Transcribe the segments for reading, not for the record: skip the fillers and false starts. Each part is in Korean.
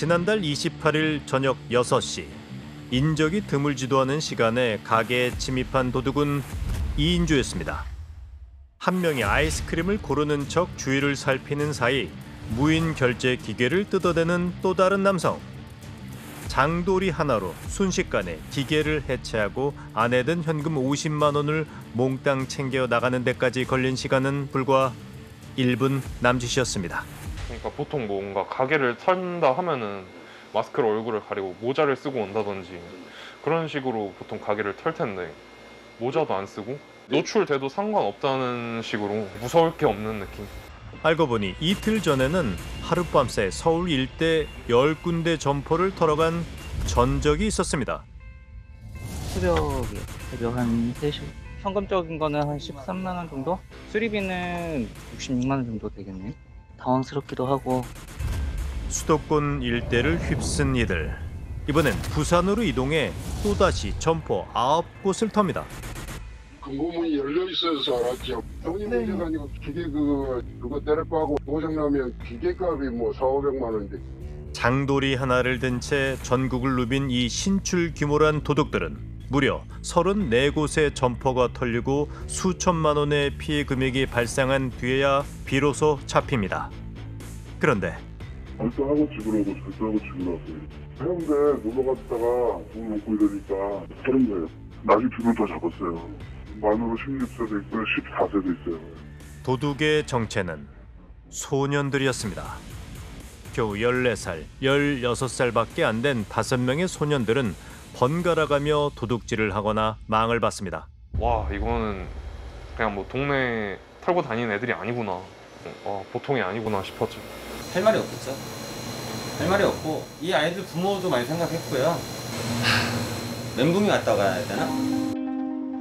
지난달 28일 저녁 6시 인적이 드물지도 않은 시간에 가게에 침입한 도둑은 2인조였습니다. 한 명이 아이스크림을 고르는 척 주위를 살피는 사이 무인 결제 기계를 뜯어대는 또 다른 남성. 장돌이 하나로 순식간에 기계를 해체하고 안에 든 현금 50만 원을 몽땅 챙겨 나가는 데까지 걸린 시간은 불과 1분 남짓이었습니다. 그러니까 보통 뭔가 가게를 턴다 하면은 마스크로 얼굴을 가리고 모자를 쓰고 온다든지 그런 식으로 보통 가게를 털 텐데 모자도 안 쓰고 노출돼도 상관없다는 식으로 무서울 게 없는 느낌. 알고 보니 이틀 전에는 하룻밤새 서울 일대 10군데 점포를 털어간 전적이 있었습니다. 새벽 한 3시. 현금적인 거는 한 13만 원 정도? 수리비는 66만 원 정도 되겠네. 당황스럽기도 하고. 수도권 일대를 휩쓴 이들. 이번엔 부산으로 이동해 또다시 점포 9곳을 텁니다. 금고문이 열려 있어서 알았죠. 돈이 문제가 아니고 기계 그거 때려빠고 고장나면 기계값이 뭐 4,500만 원인데. 장돌이 하나를 든 채 전국을 누빈 이 신출 규모란 도둑들은 무려 34곳의 점포가 털리고 수천만 원의 피해 금액이 발생한 뒤에야 비로소 잡힙니다. 그런데 절도하고 집으로 오고 절도하고 집으로 왔어요. 해운대 놀러 갔다가 돈 놓고 이러니까 털은 거예요. 낮에 두명 더 잡았어요. 만으로 16세도 있고요, 14세도 있어요. 도둑의 정체는 소년들이었습니다. 겨우 14살, 16살밖에 안 된 5명의 소년들은 번갈아가며 도둑질을 하거나 망을 봤습니다. 와, 이거는 그냥 뭐 동네 털고 다니는 애들이 아니구나. 보통이 아니구나 싶었죠. 할 말이 없겠죠. 할 말이 없고 이 아이들 부모도 많이 생각했고요. 멘붕이 왔다고 해야 되나?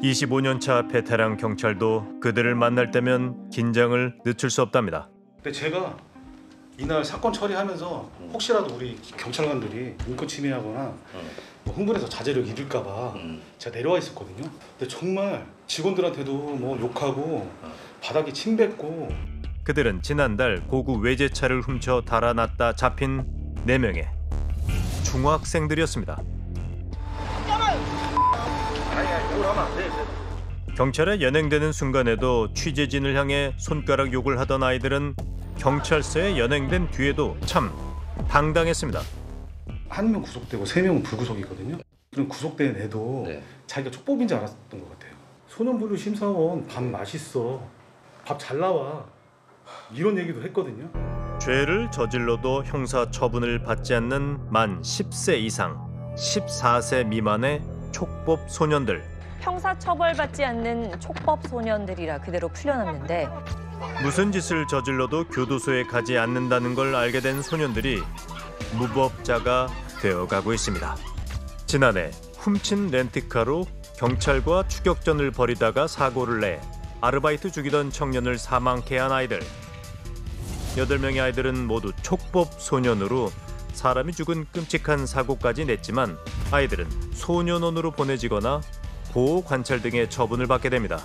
25년차 베테랑 경찰도 그들을 만날 때면 긴장을 늦출 수 없답니다. 근데 제가 이날 사건 처리하면서 혹시라도 우리 경찰관들이 인권 침해하거나 뭐 흥분해서 자제력 잃을까 봐 제가 내려와 있었거든요. 근데 정말 직원들한테도 뭐 욕하고 바닥에 침 뱉고. 그들은 지난달 고급 외제차를 훔쳐 달아났다 잡힌 4명의 중학생들이었습니다. 경찰에 연행되는 순간에도 취재진을 향해 손가락 욕을 하던 아이들은 경찰서에 연행된 뒤에도 참 당당했습니다. 한 명 구속되고 3명은 불구속이거든요. 그럼 구속된 애도 자기가 촉법인 줄 알았던 것 같아요. 소년부류 심사원 밥 맛있어, 밥 잘 나와, 이런 얘기도 했거든요. 죄를 저질러도 형사 처분을 받지 않는 만 10세 이상, 14세 미만의 촉법 소년들. 형사 처벌받지 않는 촉법 소년들이라 그대로 풀려났는데 무슨 짓을 저질러도 교도소에 가지 않는다는 걸 알게 된 소년들이 무법자가 되어가고 있습니다. 지난해 훔친 렌트카로 경찰과 추격전을 벌이다가 사고를 내 아르바이트 죽이던 청년을 사망케 한 아이들. 8명의 아이들은 모두 촉법 소년으로 사람이 죽은 끔찍한 사고까지 냈지만 아이들은 소년원으로 보내지거나 보호 관찰 등의 처분을 받게 됩니다.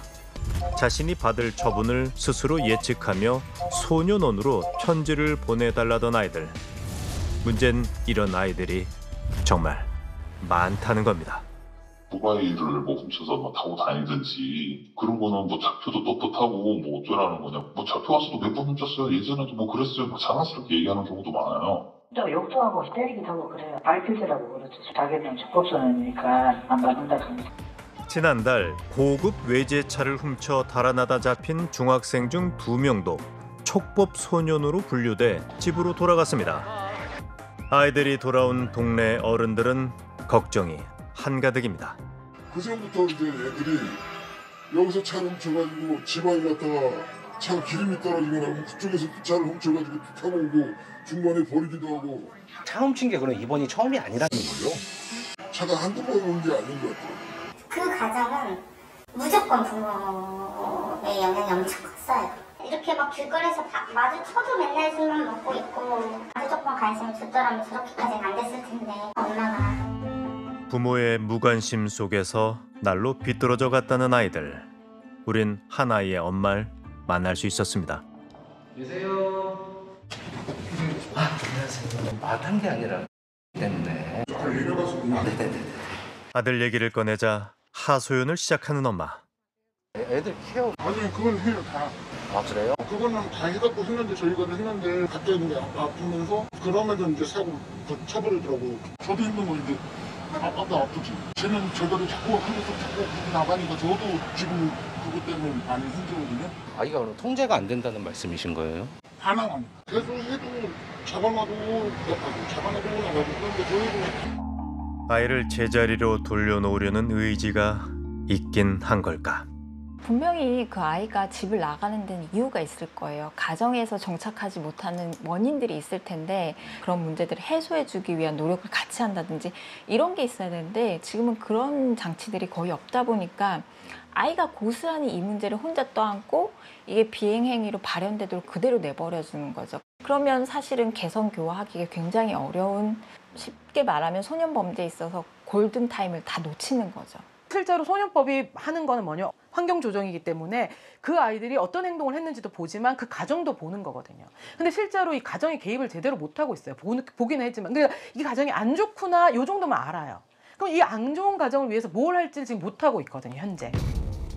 자신이 받을 처분을 스스로 예측하며 소년원으로 편지를 보내달라던 아이들. 문제는 이런 아이들이 정말 많다는 겁니다. 오토바이를 뭐 훔쳐서 뭐 타고 다니든지 그런 거는 뭐 잡혀도 떳떳하고 뭐 어쩌라는 거냐. 뭐 잡혀왔어도 몇 번 훔쳤어요. 예전에도 뭐 그랬어요. 막 자랑스럽게 얘기하는 경우도 많아요. 또 욕도 하고 때리기도 하고 그래요. 발표제라고 그러죠. 자기는 촉법소년이니까 안 받는다 합니다. 지난달 고급 외제차를 훔쳐 달아나다 잡힌 중학생 중 2명도 촉법 소년으로 분류돼 집으로 돌아갔습니다. 아이들이 돌아온 동네 어른들은 걱정이 한가득입니다. 그전부터 이제 애들이 여기서 차를 훔쳐가지고 집안에 갔다가 차 기름이 떨어지거나 그쪽에서 차를 훔쳐가지고 타고 오고 중간에 버리기도 하고. 차 훔친 게 그럼 이번이 처음이 아니라는 거예요? 차가 한두 번 온 게 아닌 것 같아요. 그 가정은 무조건 부모의 영향이 엄청 컸어요. 이렇게 막 길거리에서 마주쳐도 맨날 술만 먹고 있고 무조건 관심을 줬더라면 저렇게까지는 안 됐을 텐데 엄마가. 부모의 무관심 속에서 날로 비뚤어져 갔다는 아이들. 우린 한 아이의 엄마를 만날 수 있었습니다. 계세요. 안녕하세요. 자체가 마한 게 아니라 때문에. 네네네. 아들 얘기를 꺼내자 하소연을 시작하는 엄마. 애들 케어. 아니 그건 해요 다. 아 그래요? 그거는 다 해갖고 했는데 저희가 했는데 갑자기 이제 아프면서 그러면서 이제 사고 쳐버리더라고. 저도 힘든 거 이제 아빠도 아프지. 쟤는 저거를 자꾸 하면서 자꾸 나가니까 저도 지금 그것 때문에 많이 힘들거든요. 아이가 그럼 통제가 안 된다는 말씀이신 거예요? 하나가 아니야. 계속 해도 잡아놔도 나가고 그런데 저희도 아이를 제자리로 돌려놓으려는 의지가 있긴 한 걸까? 분명히 그 아이가 집을 나가는 데는 이유가 있을 거예요. 가정에서 정착하지 못하는 원인들이 있을 텐데 그런 문제들을 해소해주기 위한 노력을 같이 한다든지 이런 게 있어야 되는데 지금은 그런 장치들이 거의 없다 보니까 아이가 고스란히 이 문제를 혼자 떠안고 이게 비행행위로 발현되도록 그대로 내버려주는 거죠. 그러면 사실은 개선 교화하기가 굉장히 어려운, 쉽게 말하면 소년범죄에 있어서 골든타임을 다 놓치는 거죠. 실제로 소년법이 하는 거는 뭐냐? 환경 조정이기 때문에 그 아이들이 어떤 행동을 했는지도 보지만 그 가정도 보는 거거든요. 근데 실제로 이 가정이 개입을 제대로 못하고 있어요. 보기는 했지만. 그러니까 이 가정이 안 좋구나 요 정도만 알아요. 그럼 이 안 좋은 가정을 위해서 뭘 할지 지금 못하고 있거든요, 현재.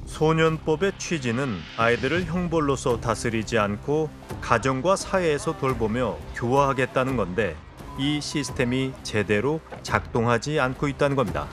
소년법의 취지는 아이들을 형벌로서 다스리지 않고 가정과 사회에서 돌보며 교화하겠다는 건데 이 시스템이 제대로 작동하지 않고 있다는 겁니다.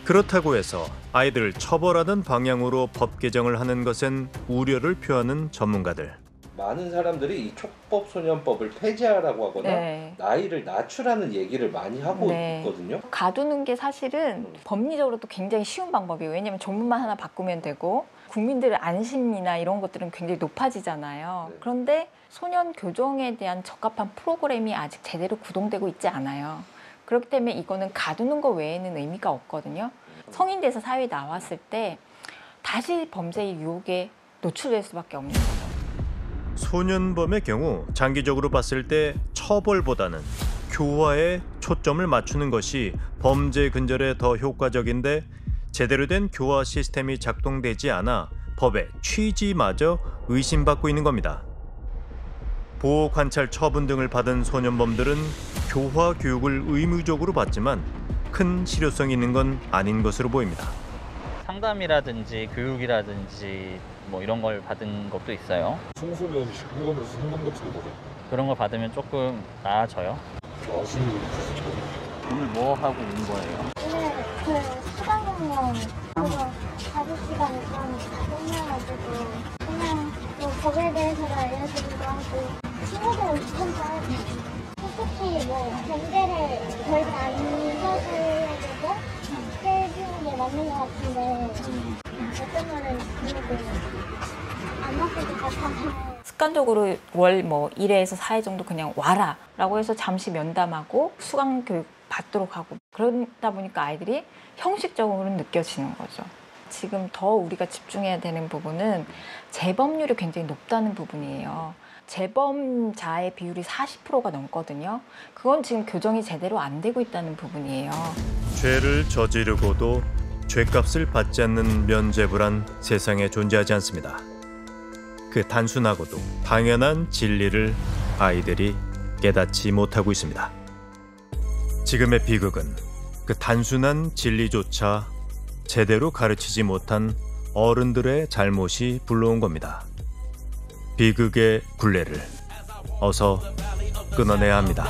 그렇다고 해서 아이들을 처벌하는 방향으로 법 개정을 하는 것엔 우려를 표하는 전문가들. 많은 사람들이 이 촉법소년법을 폐지하라고 하거나 네. 나이를 낮추라는 얘기를 많이 하고 네. 있거든요. 가두는 게 사실은 법리적으로도 굉장히 쉬운 방법이에요. 왜냐하면 조문만 하나 바꾸면 되고 국민들의 안심이나 이런 것들은 굉장히 높아지잖아요. 네. 그런데 소년 교정에 대한 적합한 프로그램이 아직 제대로 구동되고 있지 않아요. 그렇기 때문에 이거는 가두는 거 외에는 의미가 없거든요. 성인 돼서 사회에 나왔을 때 다시 범죄의 유혹에 노출될 수밖에 없는 거죠. 소년범의 경우 장기적으로 봤을 때 처벌보다는 교화에 초점을 맞추는 것이 범죄 근절에 더 효과적인데 제대로 된 교화 시스템이 작동되지 않아 법의 취지마저 의심받고 있는 겁니다. 보호 관찰 처분 등을 받은 소년범들은 교화 교육을 의무적으로 받지만 큰 실효성이 있는 건 아닌 것으로 보입니다. 상담이라든지 교육이라든지 뭐 이런 걸 받은 것도 있어요. 청소년 현금으로 상담 같은 거 그런 걸 받으면 조금 나아져요. 아시는 분 있으시죠? 오늘 뭐 하고 온 거예요? 오늘 그 수강경영 그거 5시간 이상 끝나가지고 그냥 뭐 법에 대해서 알려드리고 하고 친구들 있던데 솔직히 뭐 경제를 덜 많이 하시려고 해주는 게 맞는 것 같은데 어떤 말은 그래도 안 맞을 것 같아서 습관적으로 월 뭐 1회에서 4회 정도 그냥 와라 라고 해서 잠시 면담하고 수강 교육 받도록 하고 그러다 보니까 아이들이 형식적으로 느껴지는 거죠. 지금 더 우리가 집중해야 되는 부분은 재범률이 굉장히 높다는 부분이에요. 재범자의 비율이 40%가 넘거든요. 그건 지금 교정이 제대로 안 되고 있다는 부분이에요. 죄를 저지르고도 죄값을 받지 않는 면죄부란 세상에 존재하지 않습니다. 그 단순하고도 당연한 진리를 아이들이 깨닫지 못하고 있습니다. 지금의 비극은 그 단순한 진리조차 제대로 가르치지 못한 어른들의 잘못이 불러온 겁니다. 비극의 굴레를 어서 끊어내야 합니다.